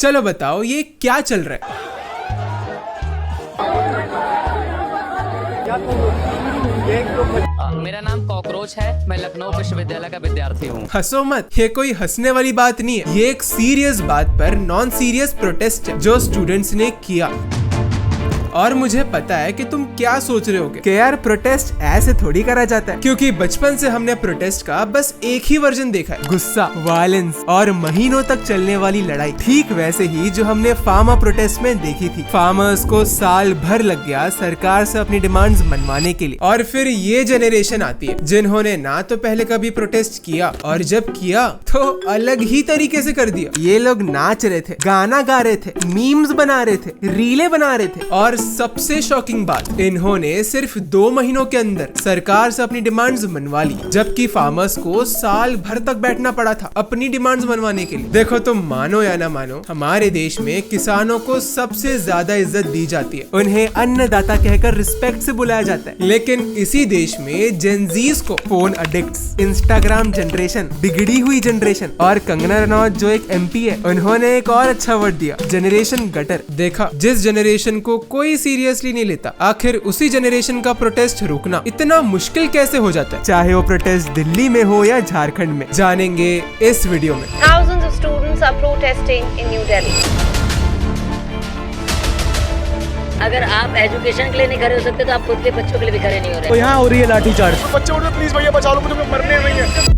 चलो बताओ ये क्या चल रहा है। मेरा नाम कॉकरोच है, मैं लखनऊ विश्वविद्यालय का विद्यार्थी हूँ। हंसो मत, ये कोई हंसने वाली बात नहीं है। ये एक सीरियस बात पर नॉन सीरियस प्रोटेस्ट है जो स्टूडेंट्स ने किया। और मुझे पता है कि तुम क्या सोच रहे होगे कि यार प्रोटेस्ट ऐसे थोड़ी करा जाता है, क्योंकि बचपन से हमने प्रोटेस्ट का बस एक ही वर्जन देखा है, गुस्सा, वायलेंस और महीनों तक चलने वाली लड़ाई। ठीक वैसे ही जो हमने फार्मर प्रोटेस्ट में देखी थी। फार्मर्स को साल भर लग गया सरकार से अपनी डिमांड्स मनवाने के लिए। और फिर ये जनरेशन आती है जिन्होंने ना तो पहले कभी प्रोटेस्ट किया, और जब किया तो अलग ही तरीके से कर दिया। ये लोग नाच रहे थे, गाना गा रहे थे, मीम्स बना रहे थे, रीले बना रहे थे, और सबसे शॉकिंग बात, इन्होंने सिर्फ 2 महीनों के अंदर सरकार से अपनी डिमांड्स मनवा ली, जबकि फार्मर्स को साल भर तक बैठना पड़ा था अपनी डिमांड्स मनवाने के लिए। देखो तुम मानो या ना मानो, हमारे देश में किसानों को सबसे ज्यादा इज्जत दी जाती है, उन्हें अन्नदाता कहकर रिस्पेक्ट से बुलाया जाता है। लेकिन इसी देश में जेनजीज को फोन अडिक्ट्स, इंस्टाग्राम जनरेशन, बिगड़ी हुई जनरेशन, और कंगना रनौत जो एक MP है, उन्होंने एक और अच्छा वर्ड दिया, जनरेशन गटर। देखा, जिस जनरेशन को कोई सीरियसली नहीं लेता, आखिर उसी जनरेशन का प्रोटेस्ट रोकना इतना मुश्किल कैसे हो जाता है, चाहे वो प्रोटेस्ट दिल्ली में हो या झारखंड में। जानेंगे इस वीडियो में। Thousands of students are protesting in New Delhi. अगर आप एजुकेशन के लिए नहीं खड़े हो सकते तो आप खुद के बच्चों के लिए भी खड़े नहीं हो रहे। तो यहाँ हो रही है लाठीचार्ज। बच्चे उठ रहे, प्लीज भैया बचा लो, मुझे मरने नहीं है।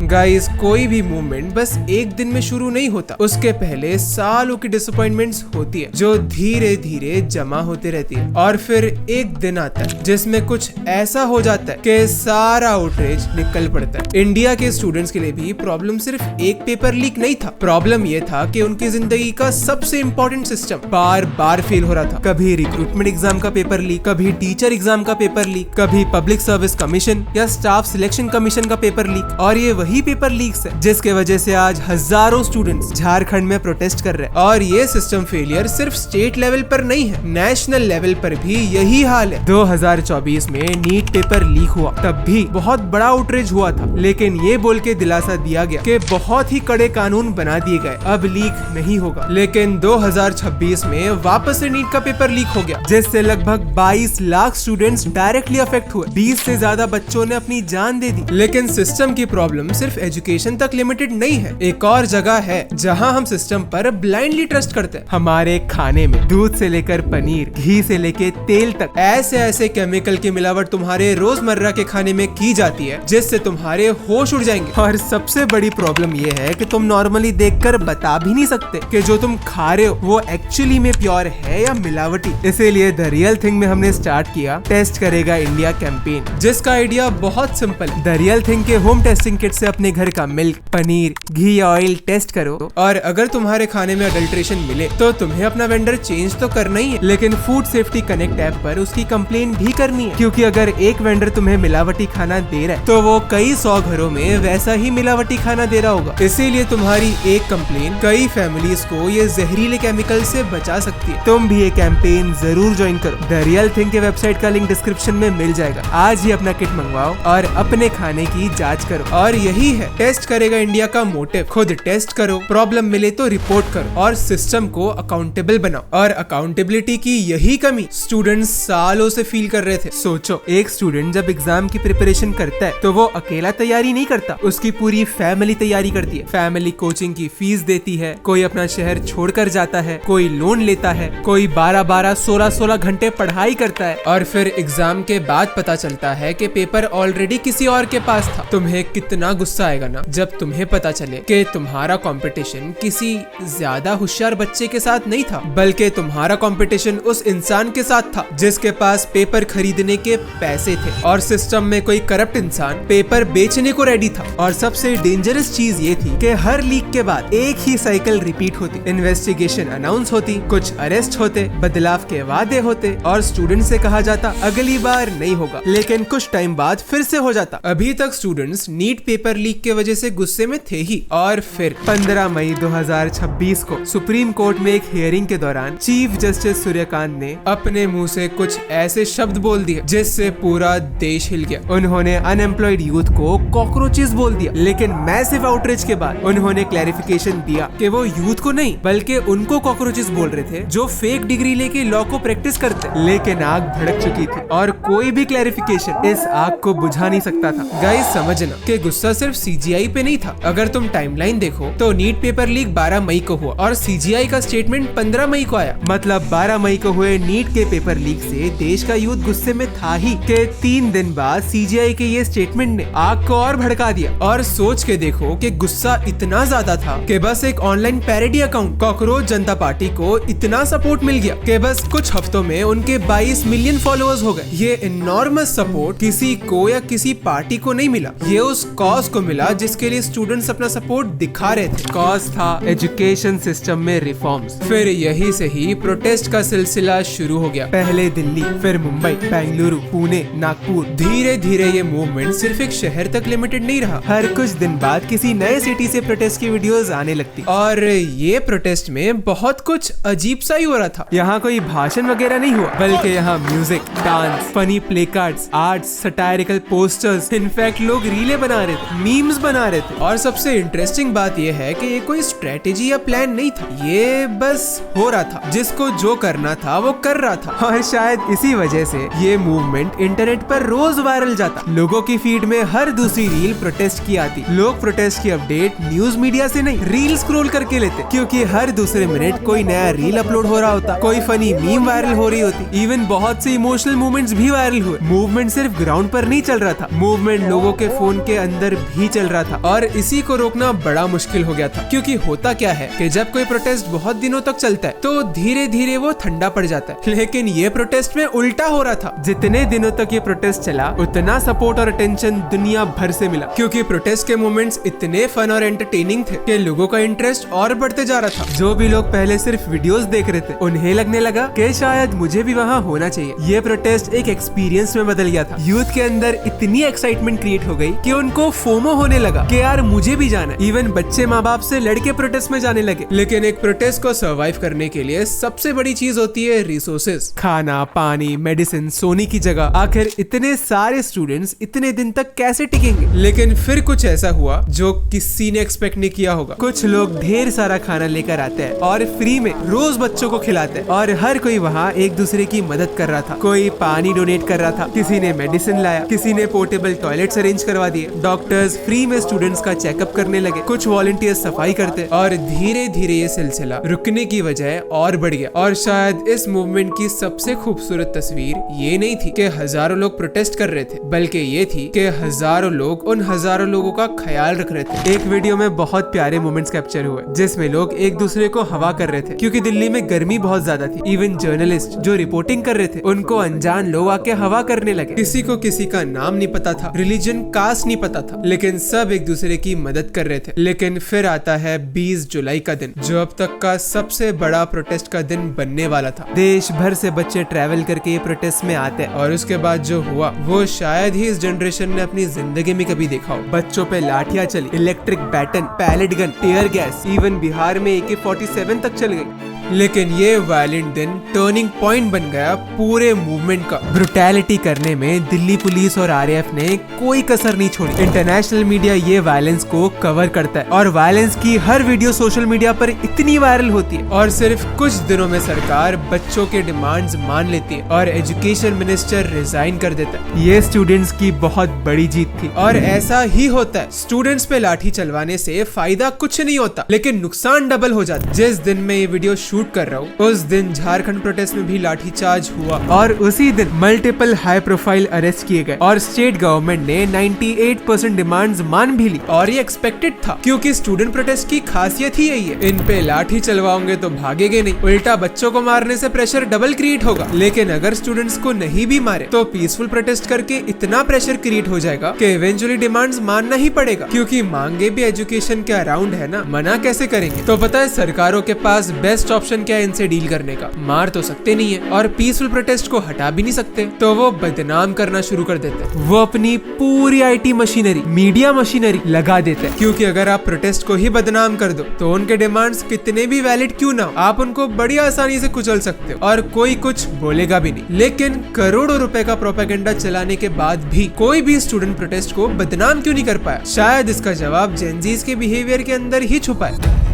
गाइस, कोई भी मूवमेंट बस एक दिन में शुरू नहीं होता, उसके पहले सालों की डिसअपॉइंटमेंट्स होती है जो धीरे धीरे जमा होते रहती है। और फिर एक दिन आता है जिसमें कुछ ऐसा हो जाता है कि सारा आउटरीच निकल पड़ता है। इंडिया के स्टूडेंट्स के लिए भी प्रॉब्लम सिर्फ एक पेपर लीक नहीं था, प्रॉब्लम ये था कि उनकी जिंदगी का सबसे इम्पोर्टेंट सिस्टम बार बार फेल हो रहा था। कभी रिक्रूटमेंट एग्जाम का पेपर लीक, कभी टीचर एग्जाम का पेपर लीक, कभी पब्लिक सर्विस कमीशन या स्टाफ सिलेक्शन कमीशन का पेपर लीक। और ये वही पेपर लीक्स है जिसके वजह से आज हजारों स्टूडेंट्स झारखंड में प्रोटेस्ट कर रहे हैं। और ये सिस्टम फेलियर सिर्फ स्टेट लेवल पर नहीं है, नेशनल लेवल पर भी यही हाल है। 2024 में नीट पेपर लीक हुआ, तब भी बहुत बड़ा आउटरीच हुआ था, लेकिन ये बोल के दिलासा दिया गया कि बहुत ही कड़े कानून बना दिए गए, अब लीक नहीं होगा। लेकिन 2026 में वापस से नीट का पेपर लीक हो गया, जिससे लगभग 22 लाख स्टूडेंट्स डायरेक्टली अफेक्ट हुए। 20 से ज्यादा बच्चों ने अपनी जान दे दी। लेकिन सिस्टम की प्रॉब्लम सिर्फ एजुकेशन तक लिमिटेड नहीं है। एक और जगह है जहां हम सिस्टम पर ब्लाइंडली ट्रस्ट करते हैं। हमारे खाने में दूध से लेकर पनीर, घी से लेकर तेल तक ऐसे ऐसे केमिकल की मिलावट तुम्हारे रोजमर्रा के खाने में की जाती है जिससे तुम्हारे होश उड़ जाएंगे। और सबसे बड़ी प्रॉब्लम ये है कि तुम नॉर्मली देखकर बता भी नहीं सकते कि जो तुम खा रहे हो वो एक्चुअली में प्योर है या मिलावटी। इसीलिए द रियल थिंग में हमने स्टार्ट किया टेस्ट करेगा इंडिया कैंपेन, जिसका आइडिया बहुत सिंपल है। द रियल थिंग के होम टेस्टिंग किट से अपने घर का मिल्क, पनीर, घी या ऑयल टेस्ट करो, और अगर तुम्हारे खाने में अडल्ट्रेशन मिले तो तुम्हें अपना वेंडर चेंज तो करना ही है, लेकिन फूड सेफ्टी कनेक्ट ऐप पर उसकी कंप्लेन भी करनी है, क्योंकि अगर एक वेंडर तुम्हें मिलावटी खाना दे रहा है तो वो कई 100 घरों में वैसा ही मिलावटी खाना दे रहा होगा। इसीलिए तुम्हारी एक कंप्लेन कई फैमिलीज को ये जहरीले केमिकल से बचा सकती है। तुम भी ये कैंपेन जरूर ज्वाइन करो। द रियल थिंग के वेबसाइट का लिंक डिस्क्रिप्शन में मिल जाएगा। आज ही अपना किट मंगवाओ और अपने खाने की जाँच करो। और यही है टेस्ट करेगा इंडिया का मोटिव। खुद टेस्ट करो, प्रॉब्लम मिले तो रिपोर्ट करो और सिस्टम को अकाउंटेबल बनाओ। और अकाउंटेबिलिटी की यही कमी स्टूडेंट्स सालों से फील कर रहे थे। सोचो, एक स्टूडेंट जब एग्जाम की प्रिपरेशन करता है तो वो अकेला तैयारी नहीं करता, उसकी पूरी फैमिली तैयारी करती है। फैमिली कोचिंग की फीस देती है, कोई अपना शहर छोड़कर जाता है, कोई लोन लेता है, कोई 12-12, 16-16 घंटे पढ़ाई करता है। और फिर एग्जाम के बाद पता चलता है कि पेपर ऑलरेडी किसी और के पास था। तुम्हें कितना गुस्सा आएगा ना जब तुम्हें पता चले कि तुम्हारा कंपटीशन किसी ज्यादा होशियार बच्चे के साथ नहीं था, बल्कि तुम्हारा कंपटीशन उस इंसान के साथ था जिसके पास पेपर खरीदने के पैसे थे, और सिस्टम में कोई करप्ट इंसान पेपर बेचने को रेडी था। और सबसे डेंजरस चीज ये थी कि हर लीक के बाद एक ही साइकिल रिपीट होती, इन्वेस्टिगेशन अनाउंस होती, कुछ अरेस्ट होते, बदलाव के वादे होते, और स्टूडेंट से कहा जाता अगली बार नहीं होगा, लेकिन कुछ टाइम बाद फिर से हो जाता। अभी तक स्टूडेंट्स नीट पेपर लीक के वजह से गुस्से में थे ही। और फिर 15 मई 2026 को सुप्रीम कोर्ट में एक हियरिंग के दौरान चीफ जस्टिस सूर्यकांत ने अपने मुंह से कुछ ऐसे शब्द बोल दिए जिससे पूरा देश हिल गया। उन्होंने अनएम्प्लॉयड यूथ को कॉकरोचेस बोल दिया। लेकिन मैसिव आउटरीच के बाद उन्होंने क्लैरिफिकेशन दिया कि वो यूथ को नहीं बल्कि उनको कॉकरोचेस बोल रहे थे जो फेक डिग्री लेके लॉ को प्रैक्टिस करते। लेकिन आग भड़क चुकी थी और कोई भी क्लैरिफिकेशन इस आग को बुझा नहीं सकता था। गाइस समझना कि गुस्सा सिर्फ सीजीआई पे नहीं था। अगर तुम टाइमलाइन देखो तो नीट पेपर लीक 12 मई को हुआ और सीजीआई का स्टेटमेंट 15 मई को आया। मतलब 12 मई को हुए नीट के पेपर लीक से देश का यूथ गुस्से में था ही कि 3 दिन बाद सीजीआई के ये स्टेटमेंट ने आग को और भड़का दिया। और सोच के देखो कि गुस्सा इतना ज्यादा था कि बस एक ऑनलाइन पैरोडी अकाउंट कॉकरोच जनता पार्टी को इतना सपोर्ट मिल गया कि बस कुछ हफ्तों में उनके 22 मिलियन फॉलोअर्स हो गए। ये इनॉर्मस सपोर्ट किसी को या किसी पार्टी को नहीं मिला, ये उस कॉज को मिला जिसके लिए स्टूडेंट्स अपना सपोर्ट दिखा रहे थे। कॉज था एजुकेशन सिस्टम में रिफॉर्म्स। फिर यही से ही प्रोटेस्ट का सिलसिला शुरू हो गया। पहले दिल्ली, फिर मुंबई, बेंगलुरु, पुणे, नागपुर। धीरे धीरे ये मूवमेंट सिर्फ एक शहर तक लिमिटेड नहीं रहा। हर कुछ दिन बाद किसी नए सिटी से प्रोटेस्ट की वीडियोस आने लगती और ये प्रोटेस्ट में बहुत कुछ अजीब सा ही हो रहा था। यहाँ कोई भाषण वगैरह नहीं हुआ बल्कि यहाँ music, dance, funny play cards, arts, satirical posters, in fact लोग रीले बना रहे थे, मीम्स बना रहे थे। और सबसे इंटरेस्टिंग बात ये है कि ये कोई स्ट्रेटेजी या प्लान नहीं था, ये बस हो रहा था। जिसको जो करना था वो कर रहा था और शायद इसी वजह से ये मूवमेंट इंटरनेट पर रोज वायरल जाता। लोगों की फीड में हर दूसरी रील प्रोटेस्ट की आती। लोग प्रोटेस्ट की अपडेट न्यूज मीडिया से नहीं रील स्क्रॉल करके लेते क्योंकि हर दूसरे मिनट कोई नया रील अपलोड हो रहा होता, कोई फनी मीम वायरल हो रही होती। इवन बहुत से इमोशनल मूवमेंट्स भी वायरल हुए। मूवमेंट सिर्फ ग्राउंड पर नहीं चल रहा था, मूवमेंट लोगों के फोन के अंदर भी चल रहा था और इसी को रोकना बड़ा मुश्किल हो गया था। क्योंकि होता क्या है कि जब कोई प्रोटेस्ट बहुत दिनों तक चलता है तो धीरे धीरे वो ठंडा पड़ जाता है। लेकिन ये प्रोटेस्ट में उल्टा हो रहा था। जितने दिनों तक ये प्रोटेस्ट चला उतना सपोर्ट और अटेंशन दुनिया भर से मिला क्योंकि प्रोटेस्ट के मोमेंट्स इतने फन और एंटरटेनिंग थे कि लोगों का इंटरेस्ट और बढ़ते जा रहा था। जो भी लोग पहले सिर्फ वीडियोस देख रहे थे उन्हें लगने लगा कि शायद मुझे भी वहाँ होना चाहिए। ये प्रोटेस्ट एक एक्सपीरियंस में बदल गया था। यूथ के अंदर इतनी एक्साइटमेंट क्रिएट हो गई कि उनको फोमो होने लगा कि यार मुझे भी जाना है। इवन बच्चे माँ बाप से लड़के प्रोटेस्ट में जाने लगे। लेकिन एक प्रोटेस्ट को सर्वाइव करने के लिए सबसे बड़ी चीज होती है रिसोर्सेज, खाना, पानी, मेडिसिन, सोने की जगह। आखिर इतने सारे स्टूडेंट्स इतने दिन तक कैसे टिकेंगे? लेकिन फिर कुछ ऐसा हुआ जो किसी ने एक्सपेक्ट नहीं किया होगा। कुछ लोग ढेर सारा खाना लेकर आते हैं और फ्री में रोज बच्चों को खिलाते हैं और हर कोई वहाँ एक दूसरे की मदद कर रहा था। कोई पानी डोनेट कर रहा था, किसी ने मेडिसिन लाया, किसी ने पोर्टेबल टॉयलेट्स अरेंज करवा दिए। डॉक्टर्स फ्री में स्टूडेंट्स का चेकअप करने लगे, कुछ वॉलंटियर्स सफाई करते और धीरे धीरे ये सिलसिला रुकने की बजाय और बढ़ गया। और शायद इस मूवमेंट की सबसे खूबसूरत तस्वीर ये नहीं थी कि हजारों लोग प्रोटेस्ट कर रहे थे, बल्कि ये थी कि हजारों लोग उन हजारों लोगों का ख्याल रख रहे थे। एक वीडियो में बहुत प्यारे मोमेंट्स कैप्चर हुए जिसमें लोग एक दूसरे को हवा कर रहे थे क्योंकि दिल्ली में गर्मी बहुत ज्यादा थी। इवन जर्नलिस्ट जो रिपोर्टिंग कर रहे थे उनको अनजान लोग आके हवा करने लगे। किसी को किसी का नाम नहीं पता था, रिलीजन, कास्ट नहीं पता था, लेकिन सब एक दूसरे की मदद कर रहे थे। लेकिन फिर आता है 20 जुलाई का दिन जो अब तक का सबसे बड़ा प्रोटेस्ट का दिन बनने वाला था। देश भर से बच्चे ट्रैवल करके ये प्रोटेस्ट में आते हैं और उसके बाद जो हुआ वो शायद ही इस जनरेशन ने अपनी जिंदगी में कभी देखा हो। बच्चों पे लाठियां चली, electric baton, pellet gun, tear gas, even Bihar में AK-47 तक चल गई। लेकिन ये वायलेंट दिन टर्निंग पॉइंट बन गया पूरे मूवमेंट का। ब्रुटैलिटी करने में दिल्ली पुलिस और RAF ने कोई कसर नहीं छोड़ी। इंटरनेशनल मीडिया ये वायलेंस को कवर करता है और वायलेंस की हर वीडियो सोशल मीडिया पर इतनी वायरल होती है और सिर्फ कुछ दिनों में सरकार बच्चों के डिमांड्स मान लेती है और एजुकेशन मिनिस्टर रिजाइन कर देता है। ये स्टूडेंट्स की बहुत बड़ी जीत थी और ऐसा ही होता है। स्टूडेंट्स पे लाठी चलवाने से फायदा कुछ नहीं होता लेकिन नुकसान डबल हो जाता है। जिस दिन में ये वीडियो शूट कर रहा हूँ उस दिन झारखंड प्रोटेस्ट में भी लाठीचार्ज हुआ और उसी दिन मल्टीपल हाई प्रोफाइल अरेस्ट किए गए और स्टेट गवर्नमेंट ने 98% डिमांड्स मान भी ली। और ये एक्सपेक्टेड था क्योंकि स्टूडेंट प्रोटेस्ट की खासियत ही यही है, इन पे लाठी चलवाओगे तो भागेंगे नहीं, उल्टा बच्चों को मारने से प्रेशर डबल क्रिएट होगा। लेकिन अगर स्टूडेंट्स को नहीं भी मारे तो पीसफुल प्रोटेस्ट करके इतना प्रेशर क्रिएट हो जाएगा कि इवेंचुअली डिमांड्स मानना ही पड़ेगा क्योंकि मांगे भी एजुकेशन के अराउंड है ना, मना कैसे करेंगे। तो पता है सरकारों के पास बेस्ट ऑप्शन ऑप्शन क्या है इनसे डील करने का, मार तो सकते नहीं है और पीसफुल प्रोटेस्ट को हटा भी नहीं सकते, तो वो बदनाम करना शुरू कर देते हैं। वो अपनी पूरी IT मशीनरी, मीडिया मशीनरी लगा देते हैं, क्योंकि अगर आप प्रोटेस्ट को ही बदनाम कर दो तो उनके डिमांड्स कितने भी वैलिड क्यों ना हो, आप उनको बड़ी आसानी से कुचल सकते हो और कोई कुछ बोलेगा भी नहीं। लेकिन करोड़ों रुपए का प्रोपेगेंडा चलाने के बाद भी कोई भी स्टूडेंट प्रोटेस्ट को बदनाम क्यों नहीं कर पाया? शायद इसका जवाब जेनजीज के बिहेवियर के अंदर ही छुपा है।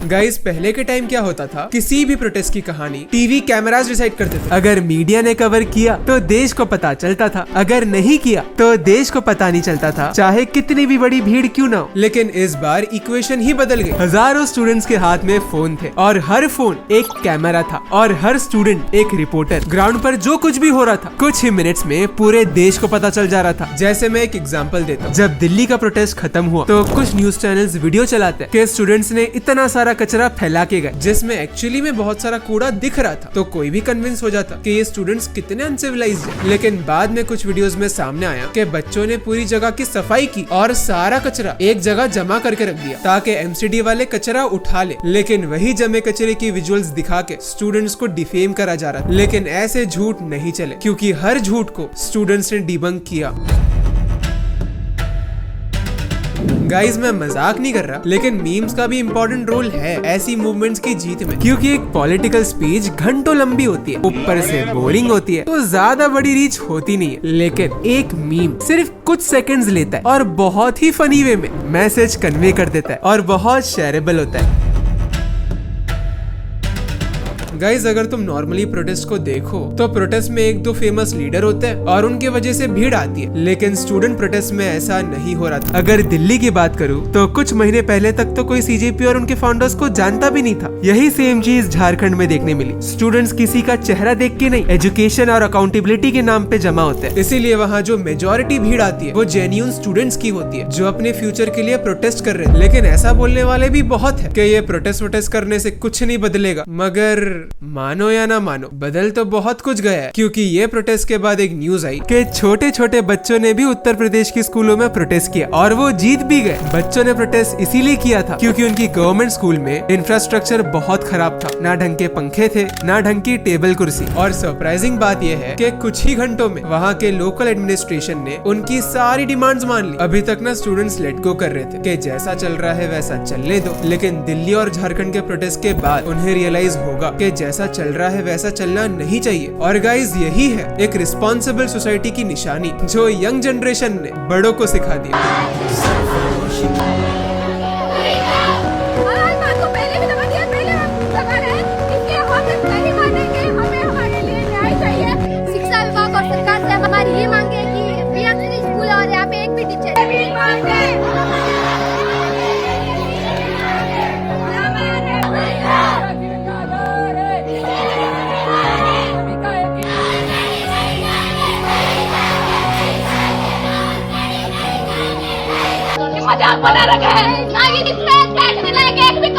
गाइस, पहले के टाइम क्या होता था, किसी भी प्रोटेस्ट की कहानी टीवी कैमरास डिसाइड करते थे। अगर मीडिया ने कवर किया तो देश को पता चलता था, अगर नहीं किया तो देश को पता नहीं चलता था, चाहे कितनी भी बड़ी भीड़ क्यों ना हो। लेकिन इस बार इक्वेशन ही बदल गई। हजारों स्टूडेंट्स के हाथ में फोन थे और हर फोन एक कैमरा था और हर स्टूडेंट एक रिपोर्टर। ग्राउंड पर जो कुछ भी हो रहा था कुछ ही मिनट्स में पूरे देश को पता चल जा रहा था। जैसे मैं एक एग्जांपल देता हूँ, जब दिल्ली का प्रोटेस्ट खत्म हुआ तो कुछ न्यूज चैनल्स वीडियो चलाते हैं कि स्टूडेंट्स ने इतना सारा कचरा फैला के गए, जिसमें एक्चुअली में बहुत सारा कूड़ा दिख रहा था, तो कोई भी कन्विंस हो जाता कि ये स्टूडेंट्स कितने अनसिविलाइज्ड हैं। लेकिन बाद में कुछ वीडियोस में सामने आया कि बच्चों ने पूरी जगह की सफाई की और सारा कचरा एक जगह जमा करके रख दिया ताकि MCD वाले कचरा उठा ले। लेकिन वही जमे कचरे की विजुअल्स दिखा के स्टूडेंट्स को डिफेम करा जा रहा था। लेकिन ऐसे झूठ नहीं चले, क्योंकि हर झूठ को स्टूडेंट्स ने डिबंक किया। गाइस, मैं मजाक नहीं कर रहा, लेकिन मीम्स का भी इम्पोर्टेंट रोल है ऐसी मूवमेंट्स की जीत में, क्योंकि एक पॉलिटिकल स्पीच घंटों लंबी होती है, ऊपर से बोरिंग होती है, तो ज्यादा बड़ी रीच होती नहीं है। लेकिन एक मीम सिर्फ कुछ सेकंड्स लेता है और बहुत ही फनी वे में मैसेज कन्वे कर देता है और बहुत शेयरेबल होता है। गाइज, अगर तुम नॉर्मली प्रोटेस्ट को देखो तो प्रोटेस्ट में एक दो फेमस लीडर होते हैं और उनके वजह से भीड़ आती है, लेकिन स्टूडेंट प्रोटेस्ट में ऐसा नहीं हो रहा था। अगर दिल्ली की बात करूं तो कुछ महीने पहले तक तो कोई CJP और उनके फाउंडर्स को जानता भी नहीं था। यही सेम चीज झारखंड में देखने मिली। स्टूडेंट्स किसी का चेहरा देख के नहीं, एजुकेशन और अकाउंटेबिलिटी के नाम पे जमा होते हैं। इसीलिए वहाँ जो मेजोरिटी भीड़ आती है वो जेन्युइन स्टूडेंट्स की होती है, जो अपने फ्यूचर के लिए प्रोटेस्ट कर रहे हैं। लेकिन ऐसा बोलने वाले भी बहुत है कि ये प्रोटेस्ट करने से कुछ नहीं बदलेगा, मगर मानो या ना मानो, बदल तो बहुत कुछ गया है। क्योंकि ये प्रोटेस्ट के बाद एक न्यूज आई कि छोटे छोटे बच्चों ने भी उत्तर प्रदेश के स्कूलों में प्रोटेस्ट किया और वो जीत भी गए। बच्चों ने प्रोटेस्ट इसीलिए किया था क्योंकि उनकी गवर्नमेंट स्कूल में इंफ्रास्ट्रक्चर बहुत खराब था, ना ढंग के पंखे थे, ना ढंग की टेबल कुर्सी। और सरप्राइजिंग बात यह है कि कुछ ही घंटों में वहाँ के लोकल एडमिनिस्ट्रेशन ने उनकी सारी डिमांड्स मान ली। अभी तक ना स्टूडेंट्स लेट गो कर रहे थे कि जैसा चल रहा है वैसा चलने दो, लेकिन दिल्ली और झारखंड के प्रोटेस्ट के बाद उन्हें रियलाइज होगा कि जैसा चल रहा है वैसा चलना नहीं चाहिए। और गाइज, यही है एक रिस्पॉन्सिबल सोसाइटी की निशानी जो यंग जनरेशन ने बड़ों को सिखा दिया। शिक्षा विभाग और सरकार से हमारी ये मांग है कि PMC स्कूल और यहाँ पे एक भी टीचर मजाक बना रखा है। ना ये बैठने लायक एक भी